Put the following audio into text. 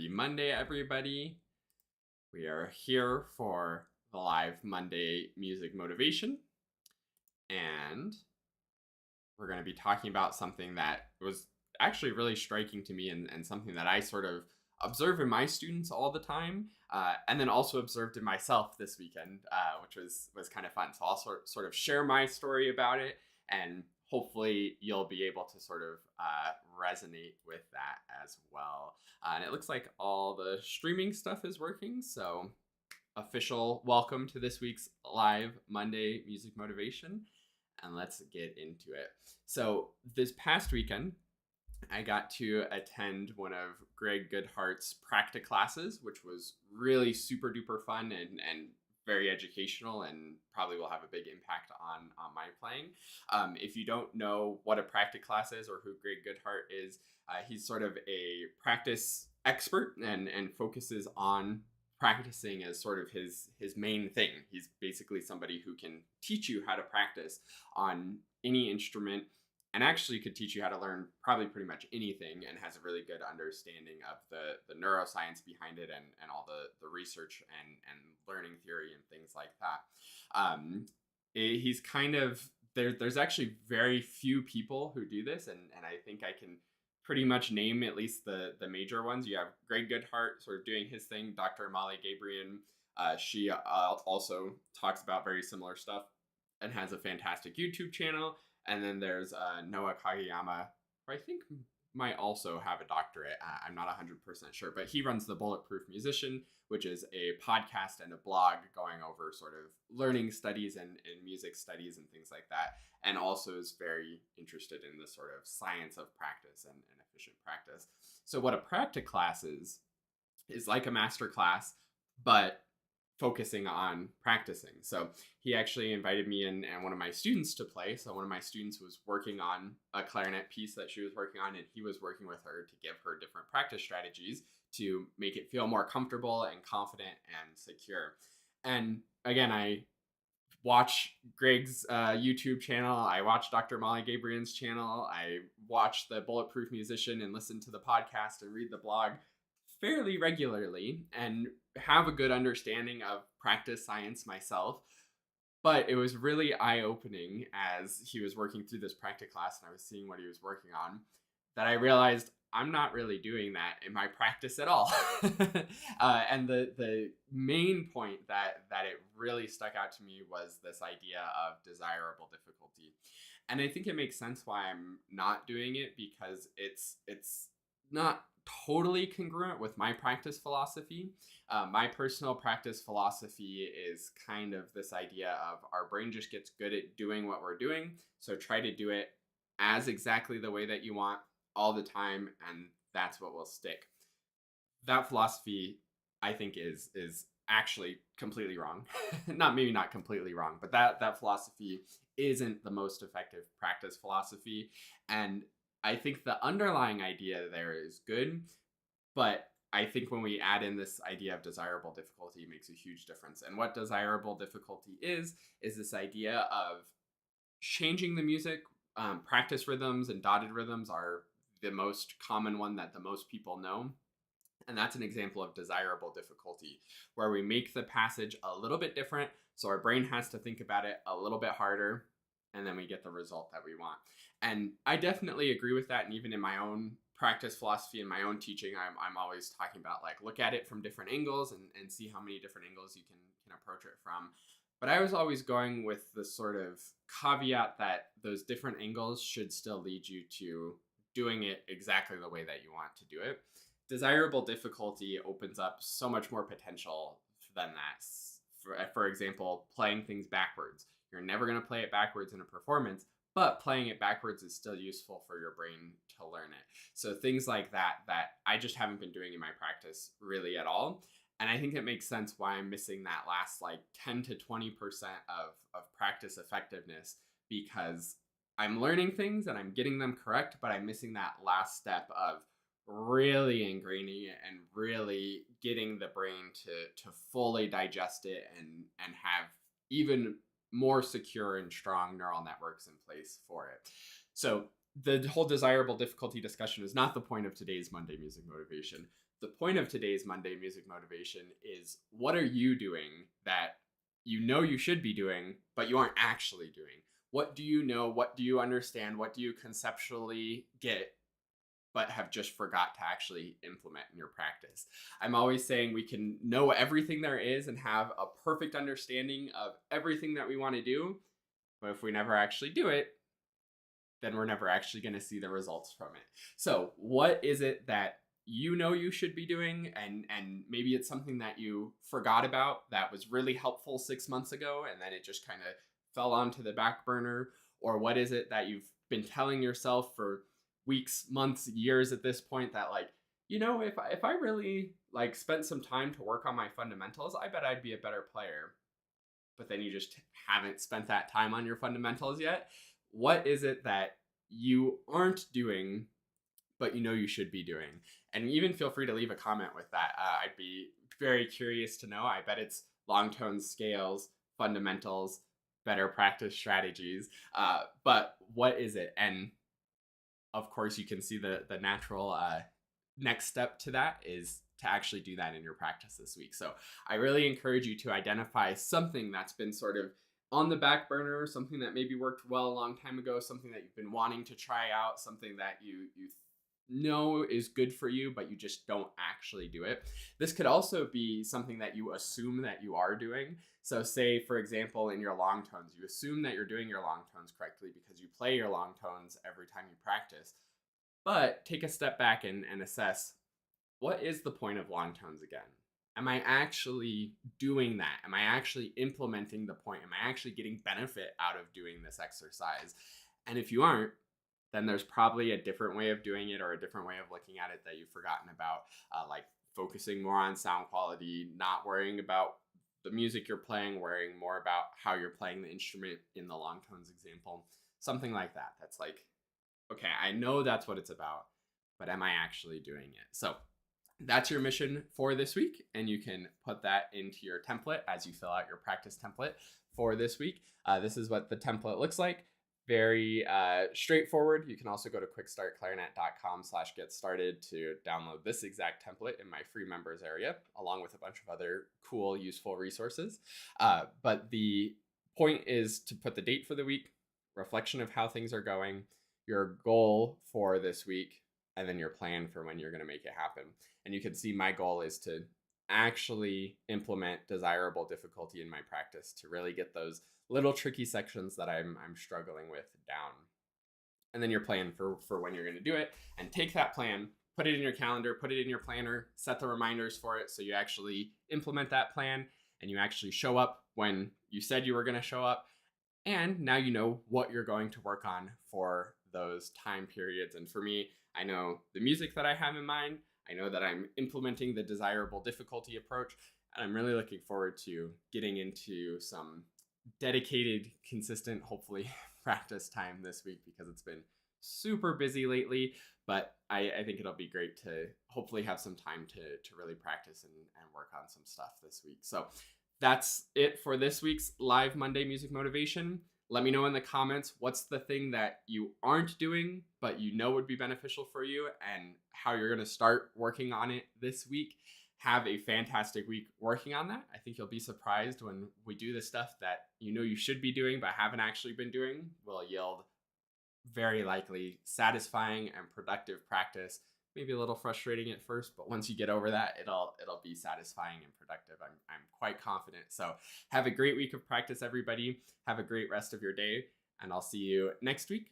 Happy Monday, everybody. We are here for the live Monday music motivation, and we're going to be talking about something that was actually really striking to me and something that I sort of observe in my students all the time, and then also observed in myself this weekend, which was kind of fun. So I'll sort of share my story about it, and hopefully you'll be able to sort of resonate with that as well. And it looks like all the streaming stuff is working, so official welcome to this week's live Monday music motivation, and let's get into it. So this past weekend, I got to attend one of Greg Goodhart's practice classes, which was really super duper fun and very educational, and probably will have a big impact on my playing. If you don't know what a practice class is or who Greg Goodhart is, he's sort of a practice expert and focuses on practicing as sort of his main thing. He's basically somebody who can teach you how to practice on any instrument, and actually could teach you how to learn probably pretty much anything, and has a really good understanding of the neuroscience behind it, and all the research and learning theory and things like that. He's kind of there's actually very few people who do this, and I think I can pretty much name at least the major ones. You have Greg Goodhart sort of doing his thing, Dr. Molly Gabriel. She also talks about very similar stuff and has a fantastic YouTube channel. And then there's Noah Kageyama, who I think might also have a doctorate. I'm not 100% sure, but he runs The Bulletproof Musician, which is a podcast and a blog going over sort of learning studies and music studies and things like that, and also is very interested in the sort of science of practice and efficient practice. So what a practice class is like a master class, but focusing on practicing. So he actually invited me and one of my students to play. So one of my students was working on a clarinet piece that she was working on, and he was working with her to give her different practice strategies to make it feel more comfortable and confident and secure. And again, I watch Greg's YouTube channel. I watch Dr. Molly Gabriel's channel. I watch the Bulletproof Musician and listen to the podcast and read the blog fairly regularly, and have a good understanding of practice science myself. But it was really eye-opening as he was working through this practice class and I was seeing what he was working on, that I realized I'm not really doing that in my practice at all. And the main point that it really stuck out to me was this idea of desirable difficulty. And I think it makes sense why I'm not doing it, because it's not totally congruent with my practice philosophy. My personal practice philosophy is kind of this idea of our brain just gets good at doing what we're doing, so try to do it as exactly the way that you want all the time, and that's what will stick. That philosophy, I think, is actually completely wrong. Maybe not completely wrong, but that philosophy isn't the most effective practice philosophy. And I think the underlying idea there is good, but I think when we add in this idea of desirable difficulty, it makes a huge difference. And what desirable difficulty is this idea of changing the music. Practice rhythms and dotted rhythms are the most common one that the most people know. And that's an example of desirable difficulty, where we make the passage a little bit different, so our brain has to think about it a little bit harder, and then we get the result that we want. And I definitely agree with that. And even in my own practice philosophy and my own teaching, I'm always talking about, like, look at it from different angles and see how many different angles you can approach it from. But I was always going with the sort of caveat that those different angles should still lead you to doing it exactly the way that you want to do it. Desirable difficulty opens up so much more potential than that. For example, playing things backwards. You're never going to play it backwards in a performance, but playing it backwards is still useful for your brain to learn it. So things like that I just haven't been doing in my practice really at all. And I think it makes sense why I'm missing that last like 10 to 20% of practice effectiveness, because I'm learning things and I'm getting them correct, but I'm missing that last step of really ingraining it and really getting the brain to fully digest it and have even more secure and strong neural networks in place for it. So the whole desirable difficulty discussion is not the point of today's Monday Music Motivation. The point of today's Monday Music Motivation is, what are you doing that you know you should be doing, but you aren't actually doing? What do you know? What do you understand? What do you conceptually get, but have just forgot to actually implement in your practice? I'm always saying we can know everything there is and have a perfect understanding of everything that we want to do, but if we never actually do it, then we're never actually going to see the results from it. So, what is it that you know you should be doing, and maybe it's something that you forgot about that was really helpful 6 months ago and then it just kind of fell onto the back burner? Or what is it that you've been telling yourself for weeks, months, years at this point that, like, if I really like spent some time to work on my fundamentals, I bet I'd be a better player. But then you just haven't spent that time on your fundamentals yet. What is it that you aren't doing, but you know you should be doing? And even feel free to leave a comment with that. I'd be very curious to know. I bet it's long tone scales, fundamentals, better practice strategies. But what is it? And of course, you can see the natural next step to that is to actually do that in your practice this week. So I really encourage you to identify something that's been sort of on the back burner, something that maybe worked well a long time ago, something that you've been wanting to try out, something that you know is good for you, but you just don't actually do it. This could also be something that you assume that you are doing. So say, for example, in your long tones, you assume that you're doing your long tones correctly because you play your long tones every time you practice. But take a step back and assess, what is the point of long tones again? Am I actually doing that? Am I actually implementing the point? Am I actually getting benefit out of doing this exercise? And if you aren't, then there's probably a different way of doing it or a different way of looking at it that you've forgotten about, like focusing more on sound quality, not worrying about the music you're playing, worrying more about how you're playing the instrument in the long tones example. Something like that. That's like, okay, I know that's what it's about, but am I actually doing it? So that's your mission for this week, and you can put that into your template as you fill out your practice template for this week. This is what the template looks like. Very straightforward. You can also go to quickstartclarinet.com/get started to download this exact template in my free members area, along with a bunch of other cool, useful resources. But the point is to put the date for the week, reflection of how things are going, your goal for this week, and then your plan for when you're going to make it happen. And you can see my goal is to actually implement desirable difficulty in my practice, to really get those little tricky sections that I'm struggling with down. And then your plan for when you're going to do it, and take that plan, put it in your calendar, put it in your planner, set the reminders for it so you actually implement that plan and you actually show up when you said you were going to show up. And now you know what you're going to work on for those time periods. And for me, I know the music that I have in mind. I know that I'm implementing the desirable difficulty approach. And I'm really looking forward to getting into some dedicated, consistent, hopefully, practice time this week because it's been super busy lately. But I think it'll be great to hopefully have some time to really practice and work on some stuff this week. So that's it for this week's Live Monday Music Motivation. Let me know in the comments what's the thing that you aren't doing, but you know would be beneficial for you, and how you're going to start working on it this week. Have a fantastic week working on that. I think you'll be surprised when we do the stuff that you know you should be doing but haven't actually been doing will yield very likely satisfying and productive practice. Maybe a little frustrating at first, but once you get over that, it'll be satisfying and productive. I'm quite confident. So have a great week of practice, everybody. Have a great rest of your day, and I'll see you next week.